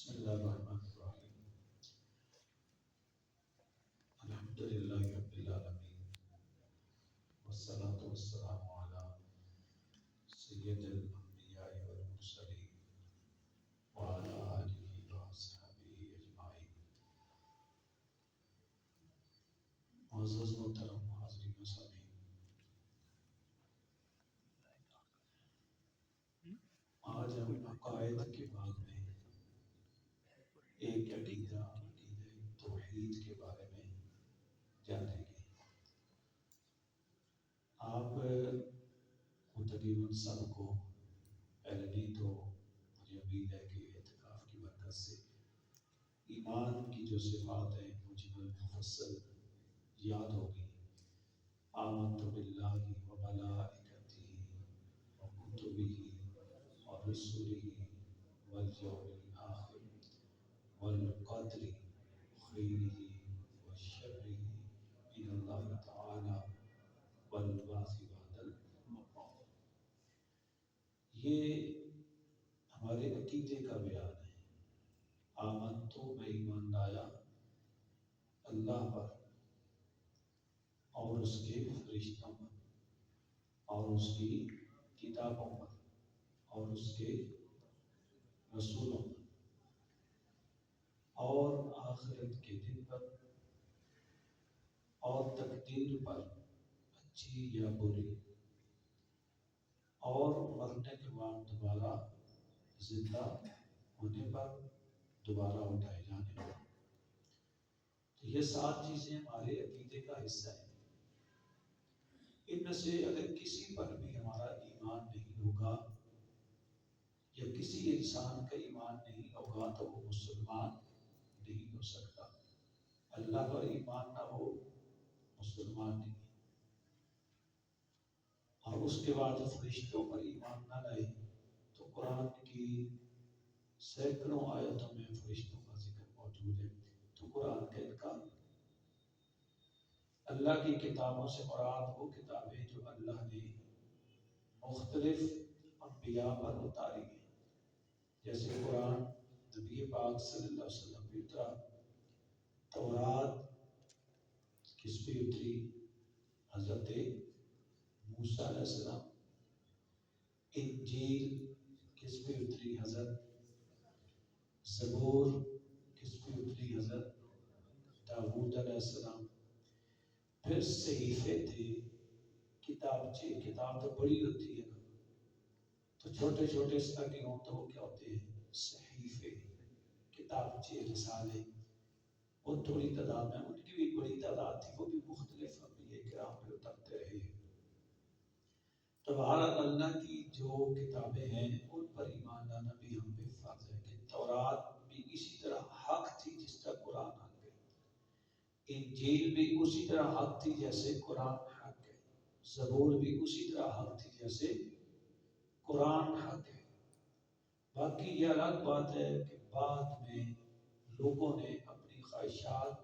بسم اللہ الرحمن الرحیم الحمدللہ رب العالمین والصلاة والسلام علی سید الانبیاء والمرسلین وعلی آلہ وصحبہ اجمعین۔ معزز محترم حاضرین و سامعین، آج ہم عقائد کے باب میں ایک عقیدہ توحید کے بارے میں جانیں گے۔ آپ کو تقریباً سب کو پہلے نہیں تو مجھے امید ہے کہ اعتکاف کی برکت سے ایمان کی جو صفات ہیں مجمل مفصل یاد ہوگی۔ آمنت باللہ و ملائکتہ و کتبہ و رسلہ والیوم الآخر والقدر خیرہ و شرہ من اللہ تعالی والبعث بعد الموت۔ یہ ہمارے عقیدے کا بیان ہے۔ آمن تو میں ایمان لایا اللہ پر اور اس کے فرشتوں پر اور اس کی کتابوں پر اور اس کے رسولوں پر اور آخرت کے دن پر اور تقدیر پر اچھی یا بری اور مرنے کے بعد دوبارہ زندہ ہونے پر، دوبارہ اٹھائے جانے پر۔ تو یہ 7 چیزیں ہمارے عقیدے کا حصہ ہیں۔ ان میں سے اگر کسی پر بھی ہمارا ایمان نہیں ہوگا یا کسی انسان کا ایمان نہیں ہوگا تو وہ مسلمان نہیں ہو سکتا۔ اللہ پر ایمان نہ ہو مسلمان نہیں۔ اور اس کے بعد فرشتوں پر ایمان نہ لائے تو قرآن کی سینکڑوں آیتوں میں فرشتوں کا ذکر موجود ہے، تو قرآن کا انکار۔ اللہ کی کتابوں سے مراد وہ کتابیں جو اللہ نے مختلف انبیاء پر اتاری ہیں، جیسے قرآن نبی پاک صلی اللہ علیہ وسلم کی اترا، تورات کس پہ اتری؟ حضرت موسیٰ علیہ السلام۔ انجیل کس پہ اتری؟ حضرت زبور کس پہ اتری؟ حضرت داؤد علیہ السلام۔ پھر صحیفے تھے، کتابچے، کتاب تو بڑی ہوتی ہے نا، تو چھوٹے چھوٹے سٹڈی ہوں تو وہ کیا ہوتے ہیں؟ صحیفے، کتابچے، رسالے۔ وہ تھوڑی تعداد میں، ان کی بھی بڑی تعداد تھی، وہ بھی مختلف انبیاء کرام پہ اترتے رہے۔ تو بہرحال اللہ کی جو کتابیں ہیں ان پر ایمان لانا بھی ہم پہ فرض ہے کہ تورات بھی اسی طرح حق تھی جس طرح قرآن حق ہے، انجیل بھی اسی طرح حق تھی جیسے قرآن حق ہے، زبور بھی اسی طرح حق تھی جیسے قرآن حق ہے۔ باقی یہ الگ بات ہے کہ بعد میں لوگوں نے اپنی خواہشات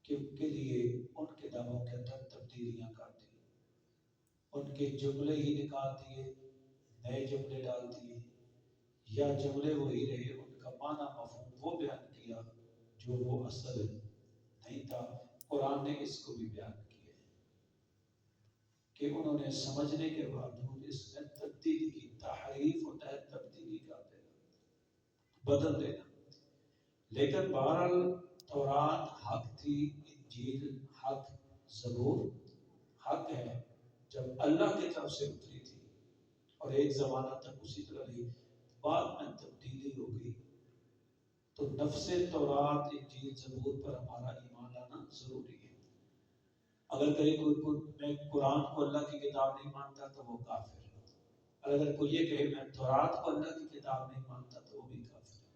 کے لیے ان کتابوں کے اندر تبدیلیاں کر دی، ان کے جملے ہی نکال دیے، نئے جملے ڈال دیے، یا جملے وہی رہے، ان کا معنی مفہوم وہ بیان کیا جو وہ اصل نہیں تھا۔ قرآن نے اس کو بھی بیان کیا ہے کہ انہوں نے سمجھنے کے باوجود اس میں تبدیلی کی۔ تحریف ہوتا ہے تبدیلی کر دینا، بدل دینا۔ لیکن بہرحال تورات حق تھی، انجیل حق، زبور حق ہے جب اللہ کی طرف سے اتری تھی، اور ایک زمانہ تک اسی طرح رہی، بعد میں تبدیلی ہو گئی۔ تو نفس تورات، انجیل، زبور پر ہمارا ایمان لانا ضروری ہے۔ اگر کہیں کوئی میں قرآن کو اللہ کی کتاب نہیں مانتا تو وہ کافر ہے، اور اگر کوئی یہ کہے میں تورات کو اللہ کی کتاب نہیں مانتا تو وہ بھی کافر ہے۔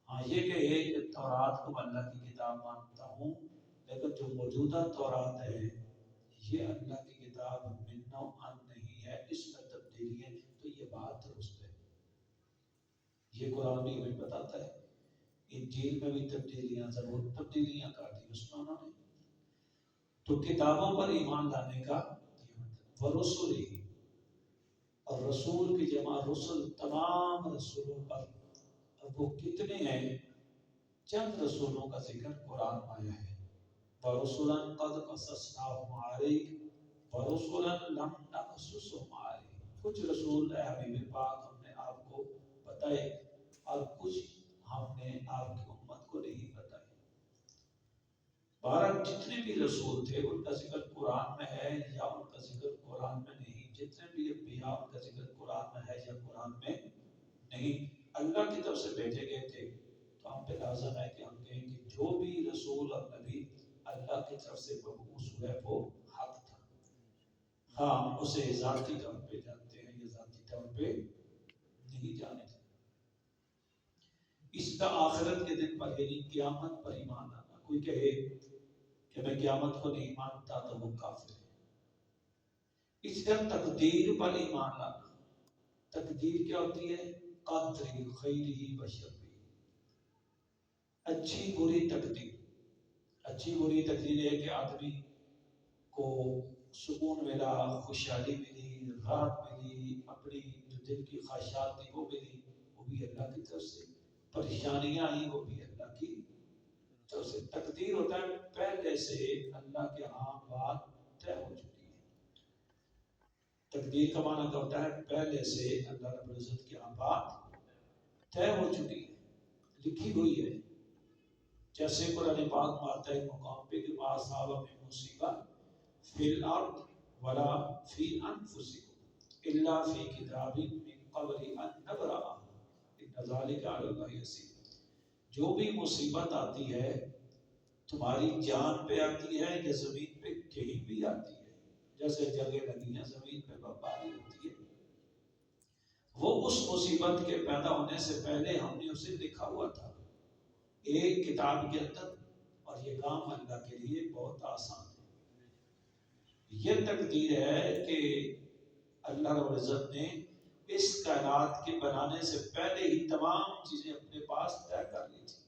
ہاں یہ کہے کہ تورات کو اللہ کی کتاب مانتا ہوں لیکن جو موجودہ تورات ہے یہ اللہ کی کتاب من نوع نہیں ہے، اس میں تبدیلی ہے، تو یہ بات درست ہے۔ یہ قرآن بھی ہمیں بتاتا ہے۔ انجیل میں بھی تبدیلیاں، ضرور تبدیلیاں کر دی اس میں انہوں نے۔ تو کتابوں پر ایمان لانے کا یہ مطلب، ورسول ہی، اور رسول کی جمع رسل، تمام رسولوں پر وہ کتنے ہیں؟ چند رسولوں کا ذکر قرآن میں آیا ہے، وَرُسُلًا قَدْ قَصَصْنَاهُمْ عَلَيْكَ وَرُسُلًا لَمْ نَقْصُصْهُمْ عَلَيْكَ۔ کچھ رسول اے حبیب پاک ہم نے آپ کو بتائے اور کچھ ہم نے آپ کی امت کو نہیں بتائے۔ بہرحال جتنے بھی رسول تھے ان کا ذکر قرآن میں ہے یا ان کا ذکر قرآن میں نہیں، جتنے بھی انبیاء ان کا ذکر قرآن میں ہے یا قرآن میں نہیں، اللہ کی طرف سے بھیجے گئے تھے۔ تو ہم پہ لازم ہے کہ ہم کہیں کہ جو بھی رسول اور نبی اللہ کی طرف سے مبعوث ہوئے وہ حق تھا۔ ہاں ہم اسے ذاتی طور پہ جانتے ہیں یا ذاتی طور پہ نہیں جانتے۔ اس کا آخرت کے دن پر یعنی قیامت پر ایمان آنا، کوئی کہے کہ میں قیامت کو نہیں مانتا تو وہ کافر ہے۔ اس کا تقدیر پر ایمان لانا، تقدیر کیا ہوتی ہے؟ قدر خیرہ و شرہ، اچھی بری تقدیر۔ اچھی بری تقدیر ہے کہ آدمی کو سکون ملا، خوشحالی ملی، راحت ملی، اپنی جو دل کی خواہشات تھی وہ ملی، وہ بھی اللہ کی طرف سے۔ پریشانیاں آئی وہ بھی اللہ کی طرف سے۔ تقدیر ہوتا ہے پہلے سے اللہ کے ہاں بات طے ہو چکی ہے۔ تقدیر کا معنی کیا ہوتا ہے؟ پہلے سے اللہ رب العزت کی ہاں بات طے ہو چکی ہے، لکھی ہوئی ہے۔ جیسے قرآن پاک میں آتا ہے ایک مقام پہ کہ ما اصاب من مصیبۃ فی الارض ولا فی انفسکم الا فی کتاب من قبل ان نبرأها ان ذلک علی اللہ یسیر۔ جو بھی مصیبت آتی ہے تمہاری جان پہ آتی ہے یا زمین پہ کہیں بھی آتی ہے، جیسے جگہ لگی ہیں زمین پہ برفباری ہوتی ہے، وہ اس مصیبت کے پیدا ہونے سے پہلے ہم نے اسے لکھا ہوا تھا ایک کتاب کے اندر، اور یہ کام اللہ کے لیے بہت آسان ہے۔ یہ تقدیر ہے کہ اللہ رب العزت نے اس کائنات کے بنانے سے پہلے ہی تمام چیزیں اپنے پاس طے کر لی تھی۔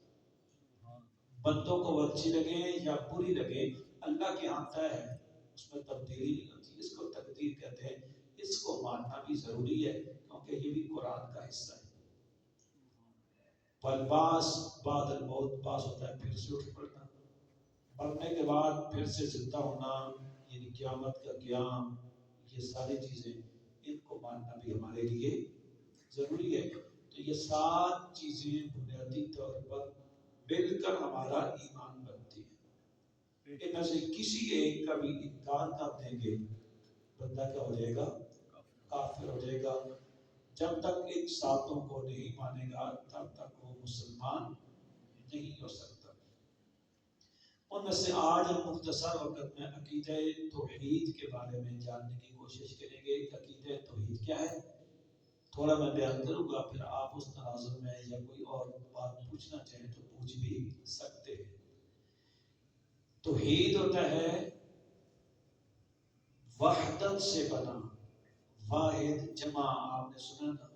بندوں کو اچھی لگے یا بری لگے اللہ کے ہاں طے ہے، اس میں تبدیلی نہیں ہوتی۔ اس کو تقدیر کہتے ہیں۔ اس کو ماننا بھی ضروری ہے کیونکہ یہ بھی قرآن کا حصہ ہے۔ والبعث بعد الموت، بعث ہوتا ہے پھر سے اٹھ پڑنا، مرنے کے بعد پھر سے زندہ ہونا، یعنی قیامت کا قیام، یہ ساری چیزیں ان کو ماننا بھی ہمارے لیے ضروری ہے۔ تو یہ 7 چیزیں بنیادی طور پر مل کر ہمارا ایمان بنتی ہیں۔ ان میں سے کسی ایک کا بھی انکار کر دیں گے بندہ کیا ہو جائے گا؟ کافر ہو جائے گا۔ جب تک ان 7 کو نہیں مانے گا تب تک وہ مسلمان نہیں ہو سکتا۔ ان میں سے آج ہم مختصر وقت میں عقیدہ توحید کے بارے میں جاننے کی کوشش کریں گے۔ عقیدہ توحید کیا ہے تھوڑا میں بیان کروں گا، پھر آپ اس تناظر میں یا کوئی اور بات پوچھنا چاہیں تو پوچھ بھی سکتے ہیں۔ توحید ہوتا ہے وحدت سے بنا، واحد جمع، آپ نے سنا نا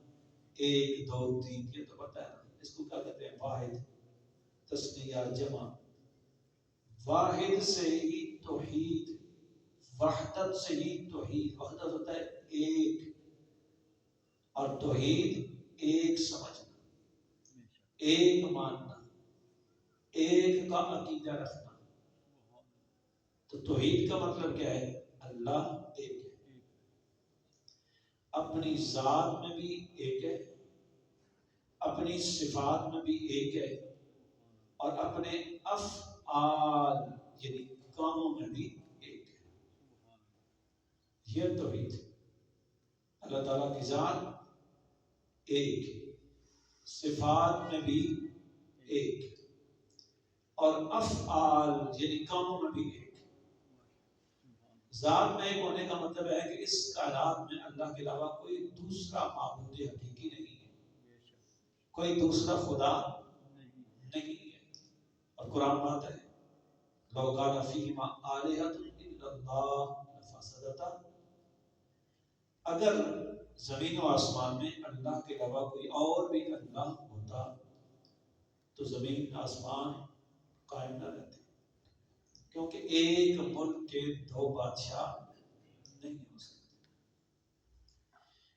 1 2 3 یہ تو پتہ ہے، اس کو کیا کہتے ہیں؟ واحد، تثنیہ جمع۔ واحد سے ہی توحید، وحدت سے ہی توحید۔ وحدت ہوتا ہے ایک، اور توحید ایک سمجھنا، ایک ماننا، ایک کا عقیدہ رکھنا۔ تو توحید کا مطلب کیا ہے؟ اللہ ایک ہے، اپنی ذات میں بھی ایک ہے، اپنی صفات میں بھی ایک ہے، اور اپنے افعال یعنی کاموں میں بھی ایک ہے۔ یہ توحید۔ اللہ تعالیٰ کی ذات ایک، صفات میں بھی ایک، اور افعال یعنی کاموں میں بھی ایک۔ ذات میں ایک ہونے کا مطلب ہے کہ اس کائنات میں اللہ کے علاوہ کوئی دوسرا معبود حقیقی نہیں ہے، کوئی دوسرا خدا نہیں ہے۔ اور قرآن میں آتا ہے لو کان فیہما آلہۃ الا اللہ لفسدتا، اگر زمین و آسمان میں اللہ کے علاوہ کوئی اور بھی اللہ ہوتا تو زمین آسمان قائم نہ رہتے، کیونکہ ایک ملک کے 2 بادشاہ نہیں ہو سکتے،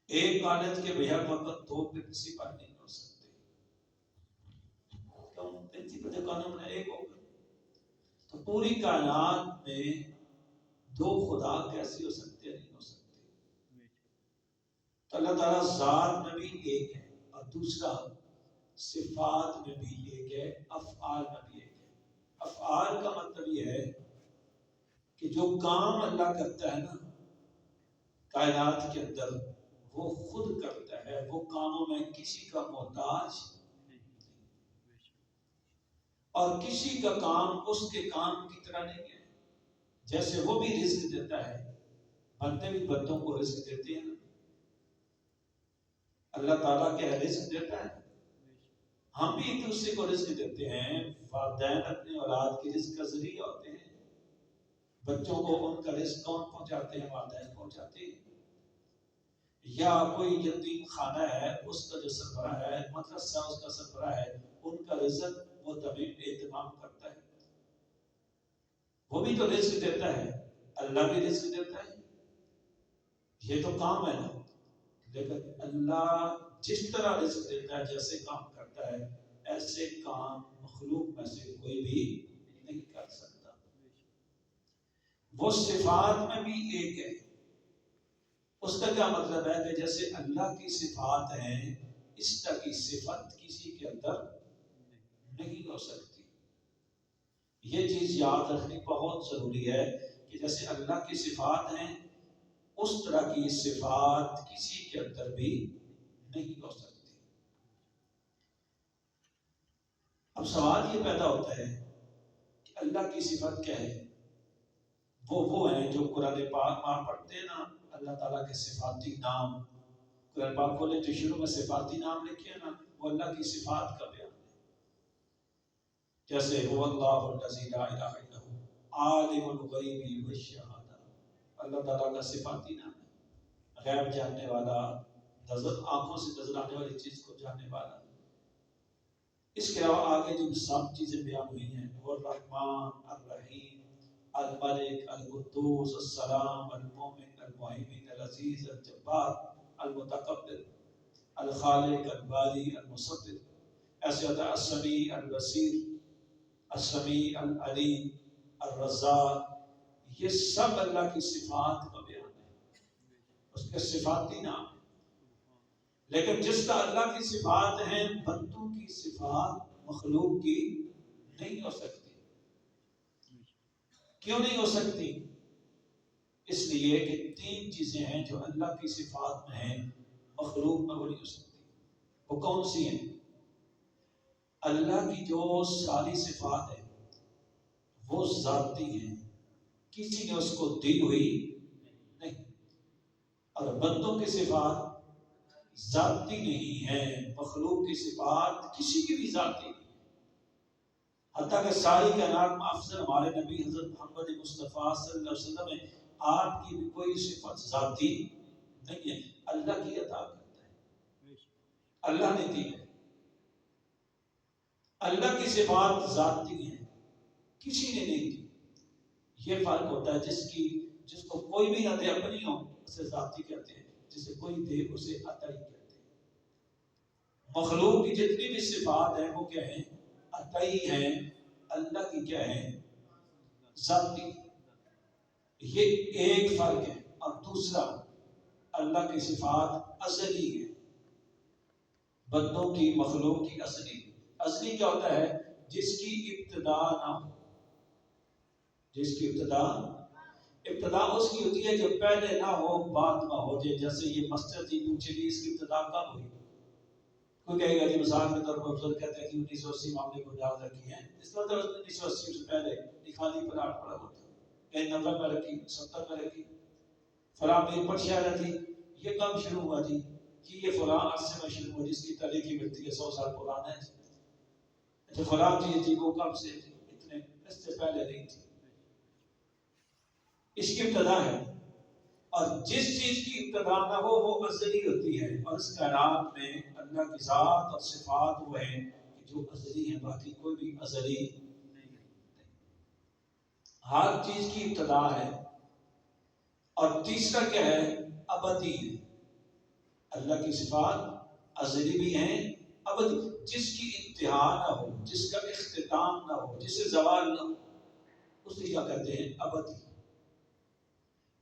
ایک قانت کے بغیر وقت 2 پرنسپل نہیں ہو سکتے۔ اسی پر دیکھو ہم نے ایک ہوگا. تو پوری کائنات میں دو خدا کیسے ہو سکتے ہیں؟ نہیں ہو سکتے. تو اللہ تعالیٰ ذات میں بھی ایک ہے اور دوسرا صفات میں بھی ایک ہے، افعال میں بھی ایک ہے. افعال کا مطلب یہ ہے کہ جو کام اللہ کرتا ہے نا کائنات کے اندر وہ خود کرتا ہے، وہ کاموں میں کسی کا محتاج اور کسی کا کام اس کے کام کی طرح نہیں ہے. جیسے وہ بھی رزق دیتا ہے، بندے بھی بندوں کو رزق دیتے ہیں. اللہ تعالیٰ کیا رزق دیتا ہے، ہم بھی ایک دوسرے کو رزق دیتے ہیں. والدین اپنے اولاد کی رزق کا ذریعہ ہوتے ہیں. بچوں کو ان کا رزق کون پہنچاتے ہیں؟ والدین پہنچاتے ہیں. یا کوئی یتیم خانہ ہے، اس کا جو سربراہ ہے، مدرسہ اس کا سربراہ ہے، ان کا رزق وہ تمام اہتمام کرتا ہے. وہ بھی تو رزق دیتا ہے، اللہ بھی رزق دیتا ہے. یہ تو کام ہے نا. لیکن اللہ جس طرح رزق دیتا ہے، جیسے کام کرتا ہے، ایسے کام مخلوق میں سے کوئی بھی نہیں کر سکتا. وہ صفات میں بھی ایک ہے. اس کا کیا مطلب ہے کہ جیسے اللہ کی صفات ہیں، اس طرح کی صفت کسی کے اندر نہیں ہو سکتی. یہ چیز یاد رکھنی بہت ضروری ہے کہ جیسے اللہ کی صفات ہیں اس طرح کی صفات کسی کے اندر بھی نہیں ہو سکتی. اب سوال یہ پیدا ہوتا ہے کہ اللہ کی صفت کیا ہے؟ وہ ہیں جو قرآن پاک میں پڑھتے ہیں نا، اللہ تعالیٰ کے صفاتی نام. قرآن پاک کھولے تو شروع میں صفاتی نام لکھے نا، وہ اللہ کی صفات کا بیان ہے. جیسے هو اللہ الذی لا الہ الا هو عالم الغیب والشہادہ. اللہ تعالیٰ کا صفاتی نام ہے، غیب جاننے والا، نظر آنکھوں سے نظر آنے والی چیز کو جاننے والا. اس کے علاوہ آگے جو سب چیزیں بیان ہوئی ہیں، وہ الرحمن الرحیم الملک القدوس السلام المؤمن المہیمن العزیز الجبار المتکبر الخالق الباری المصور. ایسے ہوتا ہے السمیع البصیر، السمیع العلیم، الرزاق. یہ سب اللہ کی صفات کا بیان ہے، اس کے صفاتی نام. لیکن جس کا اللہ کی صفات ہیں، بندوں کی صفات مخلوق کی نہیں ہو سکتی. کیوں نہیں ہو سکتی؟ اس لیے کہ تین چیزیں ہیں جو اللہ کی صفات میں ہیں، مخلوق میں وہ نہیں ہو سکتی. وہ کون سی ہیں؟ اللہ کی جو ساری صفات ہیں وہ ذاتی ہیں، کسی نے اس کو دی ہوئی نہیں. اور بندوں کی صفات ذاتی نہیں ہیں، مخلوق کی صفات کسی کی بھی ذاتی نہیں. حتیٰ کہ ساری کائنات میں افضل ہمارے نبی حضرت محمد مصطفیٰ صلی اللہ علیہ وسلم ہے، آپ کی بھی کوئی صفت ذاتی نہیں ہے، اللہ کی عطا کرتا ہے، اللہ نے دی ہے. اللہ کی صفات ذاتی ہیں، کسی نے نہیں دی. یہ فرق ہوتا ہے. جس کو کوئی بھی نہ دے اپنی ہو اسے ذاتی کہتے ہیں، جسے کوئی دے اسے عطائی کہتے ہیں. مخلوق کی جتنی بھی صفات ہیں وہ کیا ہیں؟ عطائی ہیں. اللہ کی کیا ہے؟ ذاتی. یہ ایک فرق ہے. اور دوسرا، اللہ کی صفات ازلی ہے، بندوں کی مخلوق کی ازلی. ازلی کیا ہوتا ہے؟ جس کی ابتدا نہ ہو. جس کی ابتدا اس کی ہوتی ہے جو پہلے نہ ہو بعد میں ہو جائے. جیسے یہ مسجد ہی پوچھے گی اس کی ابتدا کب ہوئی؟ کوئی کہے گا جی مثال کے طور پر بزرگ کہتے ہیں کہ 1980 معاملے کو یاد رکھی ہیں. اس کا مطلب 1980 سے پہلے خالی پلاٹ پڑا ہوتا ہے، کہیں 90 میں رکھی، 70 میں رکھی. فلاں میں پر شہر تھی، یہ کب شروع ہوا جی؟ کہ یہ فلاں عرصے میں شروع ہوا جس کی تاریخی ملتی ہے 100 سال پرانا ہے. اچھا فلاں چیز تھی وہ کب سے تھی؟ اتنے اس سے پہلے نہیں تھی. اس کی ابتدا ہے. اور جس چیز کی ابتدا نہ ہو وہ ازلی ہوتی ہے. اور اس کائنات میں اللہ کی ذات اور صفات وہ ہیں کہ جو ازلی ہیں، باقی کوئی بھی ازلی نہیں. ہر چیز کی ابتدا ہے. اور تیسرا کیا ہے؟ ابدی ہے. اللہ کی صفات ازلی بھی ہیں، ابدی، جس کی انتہا نہ ہو، جس کا اختتام نہ ہو، جسے زوال نہ ہو، اسے کیا کہتے ہیں؟ ابدی۔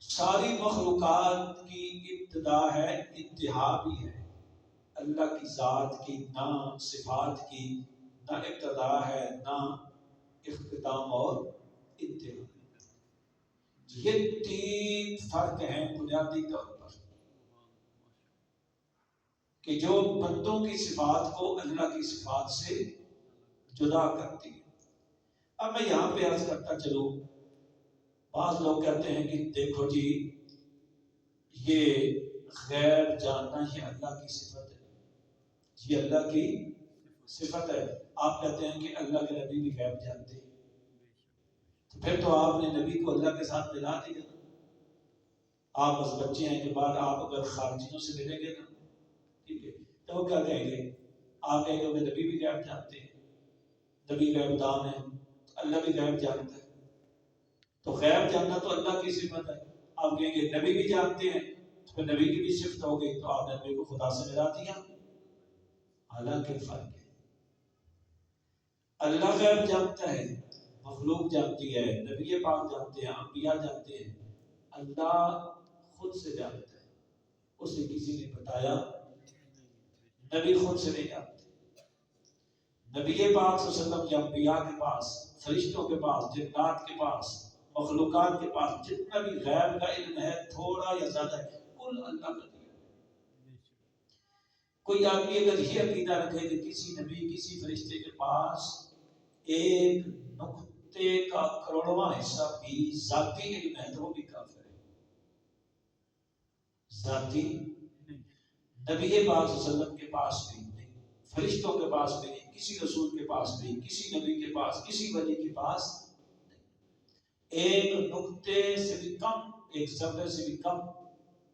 ساری مخلوقات کی ابتدا ہے، انتہا بھی ہے۔ اللہ کی ذات کی نہ صفات کی نہ ابتدا ہے نہ اختتام اور انتہا۔ یہ تین فرق ہیں بنیادی طور پر کہ جو بندوں کی صفات کو اللہ کی صفات سے جدا کرتی ہے۔ اب میں یہاں پہ عرض کرتا چلوں، بعض لوگ کہتے ہیں کہ دیکھو جی یہ غیب جاننا یہ اللہ کی صفت ہے، یہ اللہ کی صفت ہے۔ آپ کہتے ہیں کہ اللہ کے نبی بھی غیب جانتے ہیں، تو پھر تو آپ نے نبی کو اللہ کے ساتھ ملا دیا۔ آپ بس بچے ہیں کہ بعد آپ اگر خارجیوں سے ملیں گے نا، ٹھیک ہے، تو وہ کیا کہیں گے؟ آپ کہیں گے کہ نبی بھی غیب جانتے ہیں، نبی غیب دان ہے، اللہ بھی غیب جانتا ہے۔ تو غیب جاننا تو اللہ کی صفت ہے، آپ کہیں گے نبی بھی جانتے ہیں، تو نبی کی بھی صفت ہو گئی، تو آپ نے نبی کو خدا سے ملا دیا۔ حالانکہ فرق ہے، اللہ غیب جانتا ہے، مخلوق جانتی ہے، نبی پاک جانتے ہیں، انبیاء جانتے ہیں، اللہ خود سے جانتا ہے، اسے کسی نے بتایا، نبی خود سے نہیں جانتے۔ نبی پاک صلی اللہ علیہ وسلم یا انبیاء کے پاس، فرشتوں کے پاس، جنات کے پاس، مخلوقات کے پاس جتنا بھی غیب کا علم ہے، تھوڑا یا زیادہ ہے، کل اللہ کا دیا۔ کوئی آدمی اگر یہ عقیدہ رکھے کہ کسی نبی کسی فرشتے کے پاس ایک نقطے کا کروڑواں حصہ بھی ذاتی علم ہے، تو وہ بھی کافر ہے۔ ذاتی نبی پاک صلی اللہ علیہ وسلم کے پاس بھی نہیں، فرشتوں کے پاس بھی نہیں، کسی رسول کے پاس بھی، کسی نبی کے پاس، کسی ولی کے پاس نہیں۔ ایک نقطے سے بھی کم، ایک ذرے سے بھی کم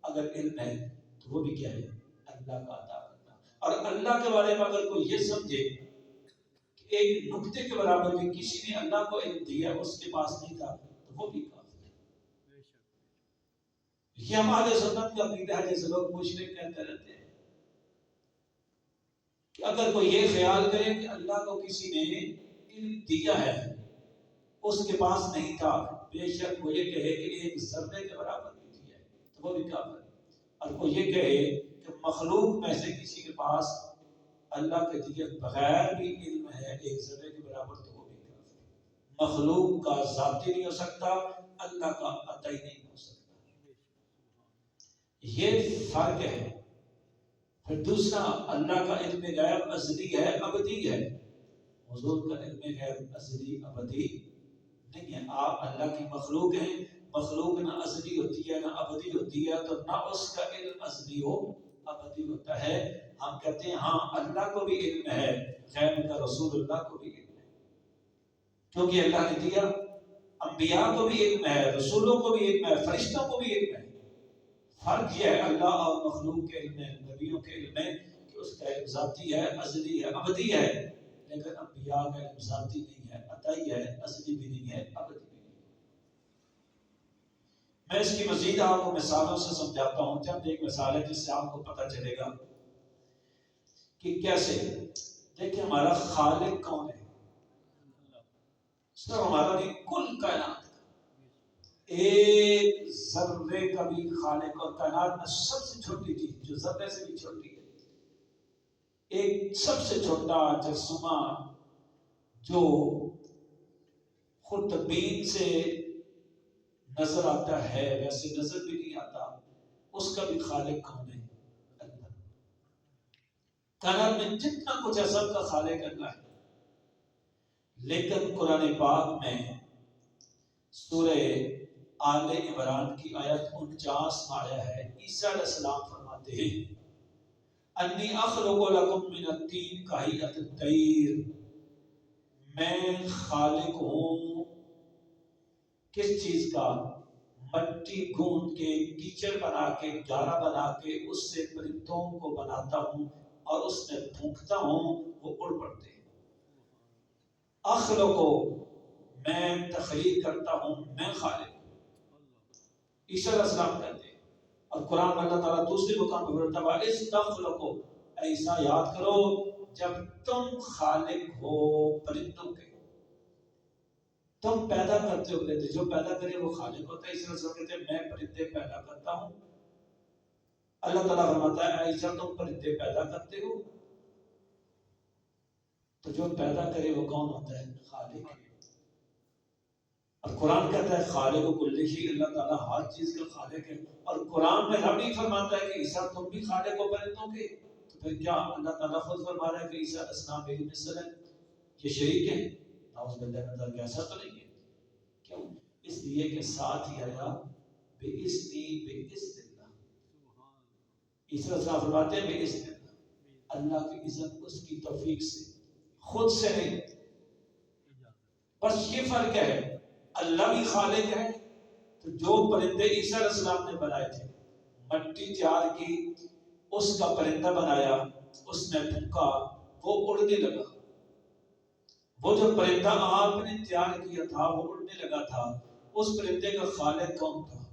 اگر علم ہے تو وہ بھی کیا ہے؟ اللہ کا عطا کرنا۔ اور اللہ کے بارے میں اگر کوئی یہ سمجھے کہ ایک نقطے کے برابر بھی کسی نے اللہ کو علم دیا اس کے پاس نہیں تھا، تو وہ بھی کافر ہے۔ یہ ہمارے سنت کا عقیدہ ہے، جیسے لوگ مشرک کہتے رہتے ہیں کہ اگر کوئی یہ خیال کرے کہ اللہ کو کسی نے علم دیا ہے اس کے پاس نہیں تھا، بے شک وہ یہ کہے کہ ایک ذرے کے برابر بھی دیا ہے، تو وہ بھی کافر ہے۔ اور کوئی یہ کہے کہ مخلوق میں سے کسی کے پاس اللہ کے دیے بغیر بھی علم ہے ایک ذرے کے برابر، تو وہ بھی کافر ہے۔ مخلوق کا ذاتی نہیں ہو سکتا، اللہ کا عطائی نہیں ہو سکتا۔ یہ فرق ہے۔ پھر دوسرا، اللہ کا علم غیب ازلی ہے، ابدی ہے۔ حضور کا علم غیب ازلی ابدی نہیں ہے۔ آپ اللہ کی مخلوق ہیں، مخلوق نہ ازلی ہوتی ہے نہ ابدی ہوتی ہے، تو نہ اس کا علم ازلی ہو ابدی ہوتا ہے۔ ہم کہتے ہیں ہاں اللہ کو بھی علم ہے غیب کا، رسول اللہ کو بھی علم ہے، کیونکہ اللہ نے دیا۔ انبیاء کو بھی علم ہے، رسولوں کو بھی علم ہے، فرشتوں کو بھی علم ہے۔ فرق یہ ہے اللہ اور مخلوق کے علم میں، نبیوں کے علم میں، کہ اس کا علم ذاتی ہے، ازلی ہے، ابدی ہے، لیکن انبیاء کا علم ذاتی نہیں ہے، عطائی ہے، ازلی بھی نہیں ہے، ابدی بھی نہیں ہے۔ میں اس کی مزید آپ کو مثالوں سے سمجھاتا ہوں۔ چند ایک مثال ہے جس سے آپ کو پتہ چلے گا کہ کیسے۔ دیکھیں ہمارا خالق کون ہے؟ صرف ہمارا نہیں، کل کائنات، ایک ذرے کا بھی خالق، اور کائنات میں سب سے چھوٹی چیز جو ذرے سے بھی چھوٹی ہے، ایک سب سے چھوٹا جرثومہ جو خود بین سے نظر آتا ہے ویسے نظر بھی نہیں آتا، اس کا بھی خالق کون ہے؟ اللہ۔ کائنات میں جتنا کچھ ہے سب کا خالق اللہ ہے۔ لیکن قرآن پاک میں سورہ آل عمران کی آیت 49 میں آیا ہے، عیسیٰ علیہ السلام فرماتے ہیں انی اخلق لکم من الطین کہیئۃ الطیر، میں خالق ہوں کس چیز کا؟ مٹی گوندھ کے، کیچڑ بنا کے، گارا بنا کے اس سے پرندوں کو بناتا ہوں اور اس میں پھونکتا ہوں، وہ اڑ پڑتے ہیں۔ اخلق، میں تخلیق کرتا ہوں، میں خالق ہوں، عیسیٰ علیہ السلام کہتے ہیں۔ اور قرآن میں اللہ تعالیٰ دوسری مقام پر فرماتا ہے اِذْ تَخْلُقُ، اے عیسیٰ یاد کرو جب تم خالق ہو پرندوں کے، تم پیدا کرتے ہو پرندے، جو پیدا کرے وہ خالق ہوتا ہے. اس طرح کہتے ہیں میں پرندے پیدا کرتا ہوں. اللہ تعالیٰ فرماتا ہے عائشہ تم پرندے پیدا کرتے ہو، تو جو پیدا کرے وہ کون ہوتا ہے؟ خالق ہے. اور قرآن کہتا ہے خالق و کل شیء، اللہ تعالیٰ ہر چیز کا خالق ہے. اور قرآن میں رب ہی فرماتا ہے کہ عیسیٰ تم بھی خالق ہو پرندوں کے. تو پھر کیا اللہ تعالیٰ خود فرما رہا ہے کہ عیسیٰ علیہ السلام میری مثل ہے، یہ شریک ہیں؟ نعوذ باللہ من ذلک، ایسا تو نہیں ہے. کیوں؟ اس لیے کہ ساتھ ہی آیا بِإِذْنِی بِإِذْنِ اللہ. عیسیٰ علیہ السلام فرماتے ہیں بِإِذْنِ اللہ، اللہ کی اذن، اس کی توفیق سے، خود سے نہیں. بس یہ فرق ہے، اللہ بھی خالق ہے. تو جو پرندے عیسیٰ علیہ السلام نے بنائے تھے، مٹی تیار کی، اس کا پرندہ بنایا، اس میں پھونکا، وہ اڑنے لگا. وہ جو پرندہ آپ نے تیار کیا تھا وہ اڑنے لگا تھا، اس پرندے کا خالق کون تھا؟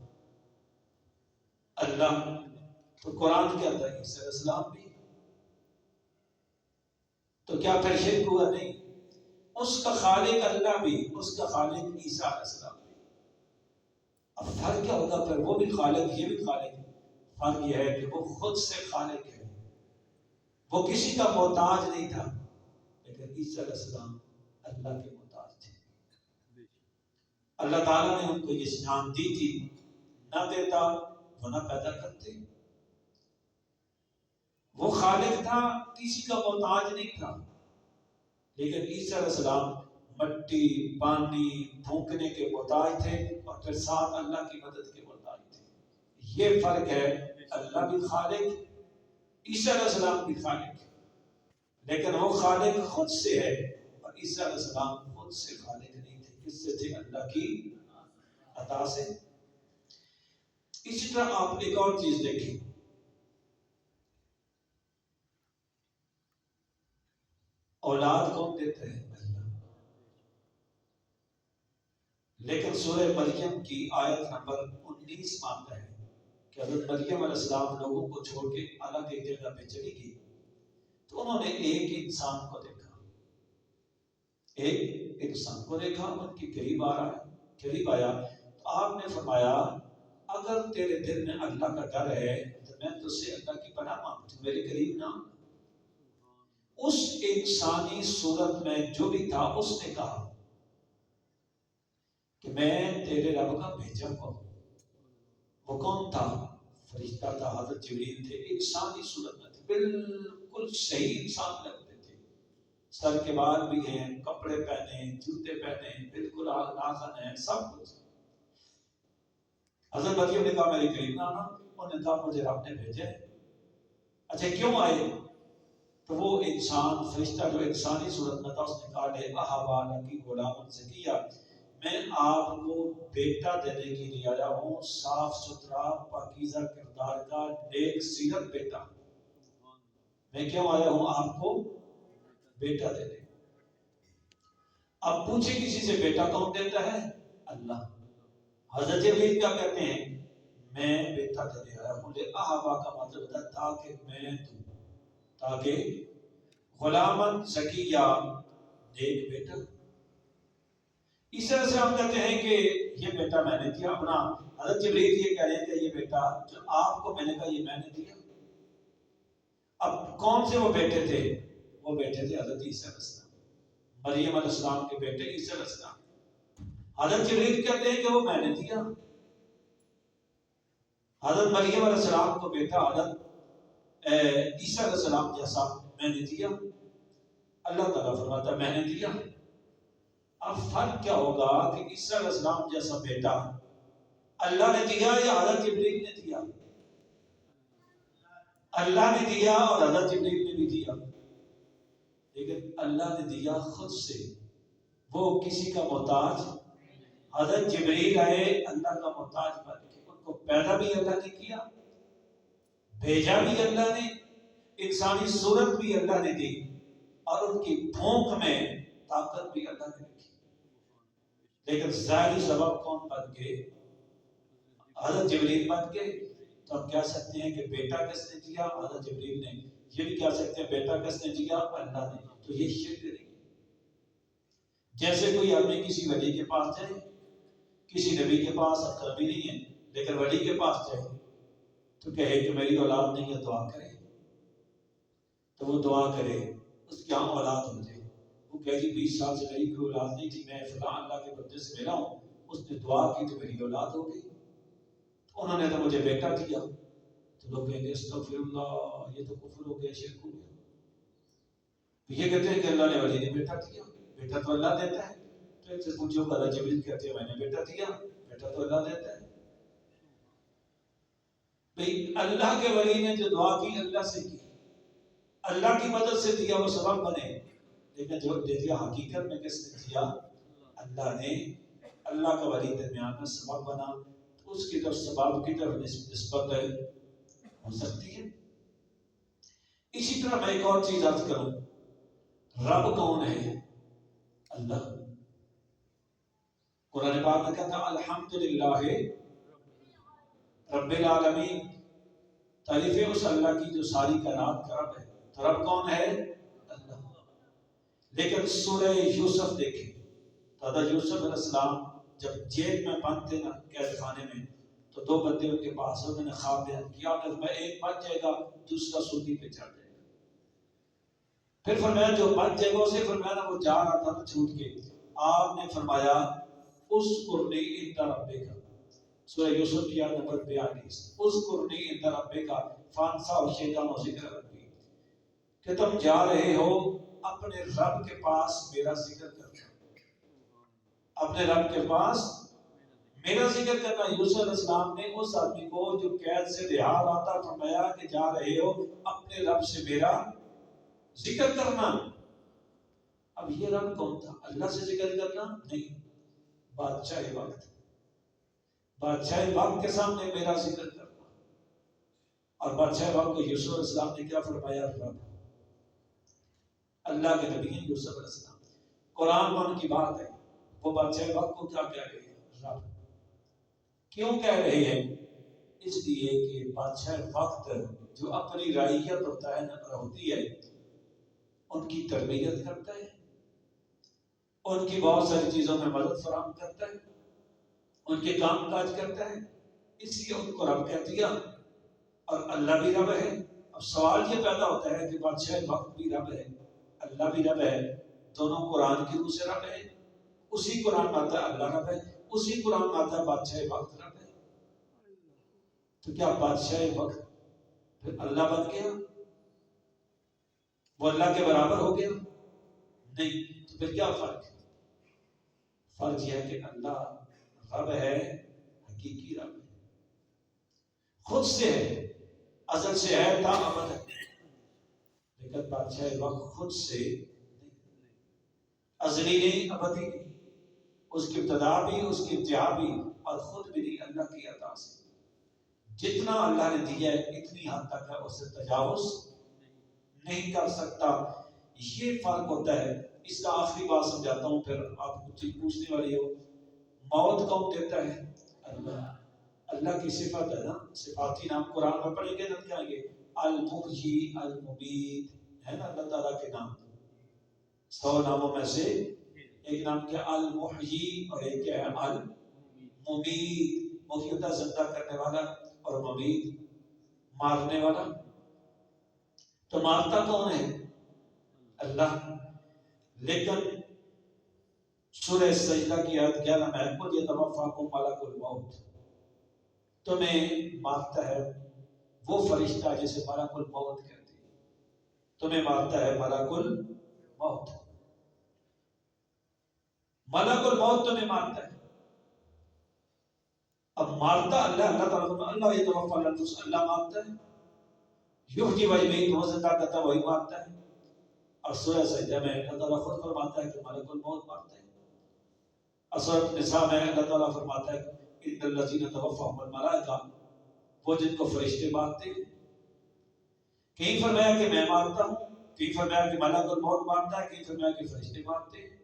اللہ. تو قرآن کہتا ہے عیسیٰ علیہ السلام بھی. تو کیا پھر شرک ہوا؟ نہیں. اس کا خالق اللہ بھی، اس کا خالق عیسیٰ علیہ السلام بھی. اب فرق کیا ہوگا پھر؟ وہ بھی خالق، یہ بھی خالق. فرق یہ ہے کہ وہ خود سے خالق ہے، وہ کسی کا محتاج نہیں تھا. لیکن عیسیٰ علیہ السلام اللہ کے محتاج تھے. اللہ تعالیٰ نے ان کو یہ جان دی تھی، نہ دیتا وہ نہ پیدا کرتے. وہ خالق تھا، کسی کا محتاج نہیں تھا. لیکن عیسیٰ علیہ السلام مٹی، پانی، پھونکنے کے محتاج تھے، اور پھر ساتھ اللہ کی مدد کے محتاج تھے. یہ فرق ہے. اللہ بھی خالق، عیسیٰ علیہ السلام بھی خالق، لیکن وہ خالق خود سے ہے، اور عیسیٰ علیہ السلام خود سے خالق نہیں تھے. کس سے تھے؟ اللہ کی عطا سے. اسی طرح آپ ایک اور چیز دیکھیں، اولاد کون دیتا ہے؟ اللہ. لیکن سورہ مریم کی آیت نمبر 19 مانتا ہے کہ حضرت مریم علیہ السلام لوگوں کو چھوڑ کے الگ ایک جگہ پہ چلی گئی. تو انہوں نے ایک انسان کو دیکھا، ایک انسان کو دیکھا، ان کے قریب آیا. تو آپ نے فرمایا اگر تیرے دل میں اللہ کا ڈر ہے تو میں تجھ سے اللہ کی پناہ مانگتا ہوں، میرے قریب نہ. اس انسانی صورت میں جو بھی تھا اس نے کہا کہ میں تیرے رب کا بھیجا ہوا ہوں. وہ کون تھا؟ فرشتہ تھا، حضرت جبریل تھے. انسانی صورت میں تھے، بالکل صحیح انسان لگتے تھے. سر کے بال بھی ہیں، کپڑے پہنے، جوتے پہنے، بالکل ناخن ہیں، سب کچھ. حضرت مریم نے کہا میرے قریب نہ آنا. انہوں نے کہا مجھے رب نے بھیجا ہے. اچھا کیوں آئے؟ تو وہ انسان، فرشتہ جو انسانی صورت میں تھا، اس نے کہا لے احوا لکی غلام زکیہ، میں آپ کو بیٹا دینے کے لیے آیا ہوں، صاف ستھرا پاکیزہ کردار کا نیک سیرت بیٹا. میں کیوں آیا ہوں؟ آپ کو بیٹا دینے. اب پوچھے کسی سے بیٹا کون دیتا ہے؟ اللہ. حضرت جبریل کیا کہتے ہیں؟ میں بیٹا دینے آیا ہوں. لے احوا کا مطلب ہے تاکہ میں دوں، تاکہ غلامن زکیہ، نیک بیٹا. اس طرح سے ہم کہتے ہیں کہ یہ بیٹا میں نے دیا اپنا. حضرت جبریل یہ کہہ رہے ہیں کہ یہ بیٹا جو آپ کو میں نے کہا یہ میں نے دیا. اب کون سے وہ بیٹے تھے؟ وہ بیٹے تھے حضرت عیسیٰ علیہ السلام، مریم علیہ السلام کے بیٹے عیسیٰ علیہ السلام. حضرت جبریل کہتے ہیں کہ وہ میں نے دیا. حضرت مریم علیہ السلام کو بیٹا حضرت عیسیٰ علیہ السلام جیسا میں نے دیا. اللہ تعالیٰ فرماتا ہے میں نے دیا. اب فرق کیا ہوگا کہ عیسیٰ علیہ السلام جیسا بیٹا اللہ نے دیا یا حضرت جبریل نے دیا؟ اللہ نے دیا اور حضرت جبریل نے بھی دیا. لیکن اللہ نے دیا خود سے، وہ کسی کا محتاج. حضرت جبریل آئے اللہ کا محتاج بن کے، ان کو پیدا بھی اللہ نے کیا، بھیجا بھی اللہ نے، انسانی صورت بھی اللہ نے دی، اور ان کی بھونک میں طاقت بھی اللہ نے رکھی. لیکن ظاہری سبب کون بن گئے؟ حضرت جبریل بن گئے. تو ہم کہہ سکتے ہیں کہ بیٹا کس نے دیا؟ حضرت جبریل نے. یہ بھی کہہ سکتے ہیں بیٹا کس نے دیا؟ اللہ نے. تو یہ شرک نہیں. جیسے کوئی آدمی کسی ولی کے پاس جائے، کسی نبی کے پاس، اب نبی نہیں ہے لیکن ولی کے پاس جائے تو کہے کہ میری اولاد نہیں ہے، دعا کرے. تو وہ دعا کرے، اس کی اولاد ہو جائے. وہ کہے کہ 20 سال سے میری کوئی اولاد نہیں تھی، میں فلاں اللہ کے بندے سے ملا ہوں، اس نے دعا کی تو میری اولاد ہو گئی، انہوں نے تو مجھے بیٹا دیا. تو لوگ کہیں گے استغفر اللہ، یہ تو کفر ہو گیا، شرک ہو گیا. یہ کہتے ہیں کہ اللہ نے ولی نے بیٹا دیا، بیٹا تو اللہ دیتا ہے. تو ان سے پوچھو قاضی جبریل کہتے ہیں میں نے بیٹا دیا، بیٹا تو اللہ دیتا ہے. بھئی اللہ کے ولی نے جو دعا کی اللہ سے کی، اللہ کی مدد سے دیا، وہ سبب بنے. لیکن جو دے دیا حقیقت میں کس نے دیا؟ اللہ نے. اللہ کا ولی درمیان میں سبب بنا، تو اس کی طرف سبب کی طرف نسبت ہو سکتی ہے. اسی طرح میں ایک اور چیز عرض کروں، رب کون ہے؟ اللہ. قرآن پاک میں کہتا ہے الحمدللہ رب العالمین، تعریف ہے اس اللہ کی جو ساری کائنات کا رب ہے. تو رب کون ہے؟ اللہ. لیکن سورہ یوسف دیکھیں، حضرت یوسف علیہ السلام جب جیل میں بند تھے نا، قید خانے میں، تو 2 بندے ان کے پاس، انہوں نے خواب بیان کیا، میں ایک بچ جائے گا، دوسرا سولی پہ چڑھ جائے گا. پھر فرمایا جو بچ جائے گا اسے، فرمایا وہ جا رہا تھا چھوٹ کے، آپ نے فرمایا اذکرنی عند ربک، سورہ یوسف کی آیت نمبر 42، اذکرنی عند ربک فانسیہ الشیطان ذکر ربی، کہ تم جا رہے ہو اپنے رب کے پاس میرا ذکر کرنا، اپنے رب کے پاس میرا ذکر کرنا. یوسف علیہ السلام نے اس آدمی کو جو قید سے رہا رہا تھا فرمایا کہ جا رہے ہو اپنے رب سے میرا ذکر کرنا. اب یہ رب کون تھا؟ اللہ سے ذکر کرنا نہیں، بادشاہ وقت، بادشاہ وقت کے سامنے میرا ذکر کرنا. اور بادشاہ وقت کو یوسف علیہ السلام نے کیا فرمایا؟ رب. اللہ کے نبی ہیں یوسف علیہ السلام، قرآن میں ان کی بات ہے. وہ بادشاہ وقت کو کیا کہہ رہے ہیں؟ رب. کیوں کہہ رہے ہیں؟ اس لیے کہ بادشاہ وقت جو اپنی رعیت ہوتی ہے ان کی تربیت کرتا ہے، ان کی بہت ساری چیزوں میں مدد فراہم کرتا ہے، ان کے کام کاج کرتا ہے، اس لیے ان کو رب کہہ دیا. اور اللہ بھی رب ہے. اب سوال یہ پیدا ہوتا ہے کہ بادشاہ وقت بھی رب ہے، اللہ بھی رب ہے، دونوں قرآن کی روح سے رب ہے. اسی قرآن میں آتا ہے اللہ رب ہے، اسی قرآن میں آتا ہے بادشاہ وقت رب ہے. تو کیا بادشاہ وقت پھر اللہ بن گیا؟ وہ اللہ کے برابر ہو گیا؟ نہیں. تو پھر کیا فرق ہے؟ فرق یہ ہے کہ اللہ رب ہے، حقیقی رب ہے، خود سے ہے، ازل سے ہے، تا ابد ہے. لیکن بادشاہ وقت خود سے ازلی نہیں، ابدی نہیں، اس کی ابتدا بھی اس کی انتہا بھی، اور خود بھی نہیں، اللہ کی عطا سے. جتنا اللہ نے دیا ہے اتنی حد تک ہے، اسے تجاوز نہیں کر سکتا. یہ فرق ہوتا ہے. اس کا آخری بات سمجھاتا ہوں، پھر آپ کچھ پوچھنے والی ہو. موت کون دیتا ہے؟ اللہ. اللہ کی صفت ہے نا، صفاتی نام قرآن میں پڑھیں گے نا، کیا آئیں گے؟ المحیی الممیت ہے نا اللہ تعالیٰ کے نام. 100 ناموں میں سے ایک نام کیا؟ المحیی، اور ایک کیا ہے؟ الممیت. محیی ہوتا زندہ کرنے والا، اور ممیت مارنے والا. تو مارتا کون ہے؟ اللہ. لیکن سورہ سجدہ کی آیت 11 میں قل یتوفاکم ملک الموت، تمہیں مارتا ہے وہ فرشتہ جسے ملک الموت کہتے ہیں، تمہیں مارتا ہے ملک الموت. ملک الموت تمہیں مارتا ہے. اب مارتا اللہ، اللہ تعالیٰ اللہ یتوفا الانفس، اللہ مارتا ہے. یحیی و یمیت، وہ زندہ کرتا ہے، وہی مارتا ہے. اور سورہ سجدہ میں اللہ تعالیٰ خود فرماتا ہے کہ ملک الموت مارتا ہے. اور سورۃ النساء میں اللہ تعالیٰ فرماتا ہے ان الذین توفاهم الملائکہ، وہ جن کو فرشتے مارتے ہیں. کہیں فرمایا کہ میں مارتا ہوں، کہیں فرمایا کہ ملک الموت مارتا ہے، کہیں فرمایا کہ فرشتے مارتے ہیں.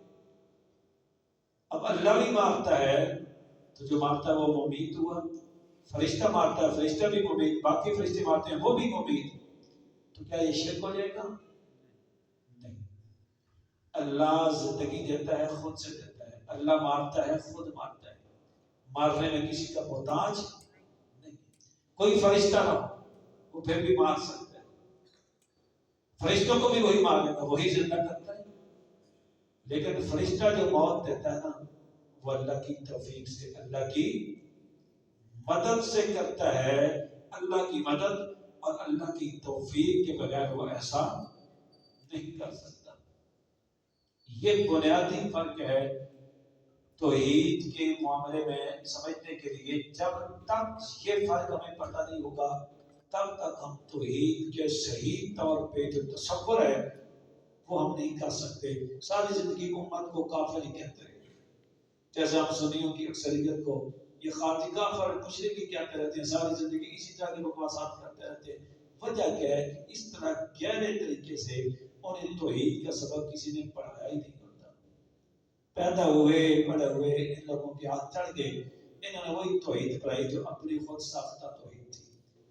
اب اللہ بھی مارتا ہے تو جو مارتا ہے وہ ممیت ہوا. فرشتہ مارتا ہے، فرشتہ بھی ممیت، باقی فرشتے مارتے ہیں وہ بھی ممیت. تو کیا یہ شرک ہو جائے گا؟ نہیں۔ اللہ زندگی دیتا ہے، خود سے دیتا ہے، اللہ مارتا ہے، خود مارتا ہے، مارنے میں کسی کا محتاج نہیں۔ کوئی فرشتہ نہ ہو وہ پھر بھی مار سکتا ہے، فرشتوں کو بھی وہی مارے گا، وہی زندہ کرتا ہے، لیکن فرشتہ جو موت دیتا ہے نا وہ اللہ کی توفیق سے، اللہ کی مدد سے کرتا ہے۔ اللہ کی مدد اور اللہ کی توفیق کے بغیر وہ ایسا نہیں کر سکتا۔ یہ بنیادی فرق ہے توحید کے معاملے میں سمجھنے کے لیے۔ جب تک یہ فرق ہمیں پتہ نہیں ہوگا تب تک ہم توحید کے صحیح طور پہ جو تصور ہے وہ ہم نہیں کر سکتے۔ ساری زندگی امت کو کافر ہی کہتے رہے، جیسے ہم سنیوں کی اکثریت کو یہ خاطی کافر مشرک ہی کہتے رہتے ہیں، ساری زندگی اسی طرح کی بکواسات کرتے رہتے ہیں۔ وجہ کیا ہے کہ اس طرح گہرے طریقے سے انہیں توحید کا سبق کسی نے پڑھایا ہی نہیں ہوتا۔ پیدا ہوئے بڑے ہوئے ان لوگوں کے ہاتھ چڑھ گئے، انہوں نے وہی توحید پڑھائی جو اپنی خود ساختہ توحید تھی۔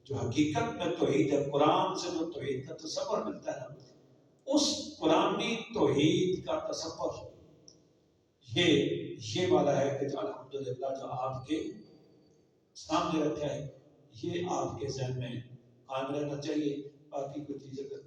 جو حقیقت میں توحید ہے، قرآن سے جو توحید کا تصور ملتا ہے اس قرآنی توحید کا تصور یہ والا ہے کہ جو الحمدللہ جو آپ کے سامنے رکھا ہے یہ آپ کے ذہن میں قائم رہنا چاہیے۔ باقی کوئی چیز اگر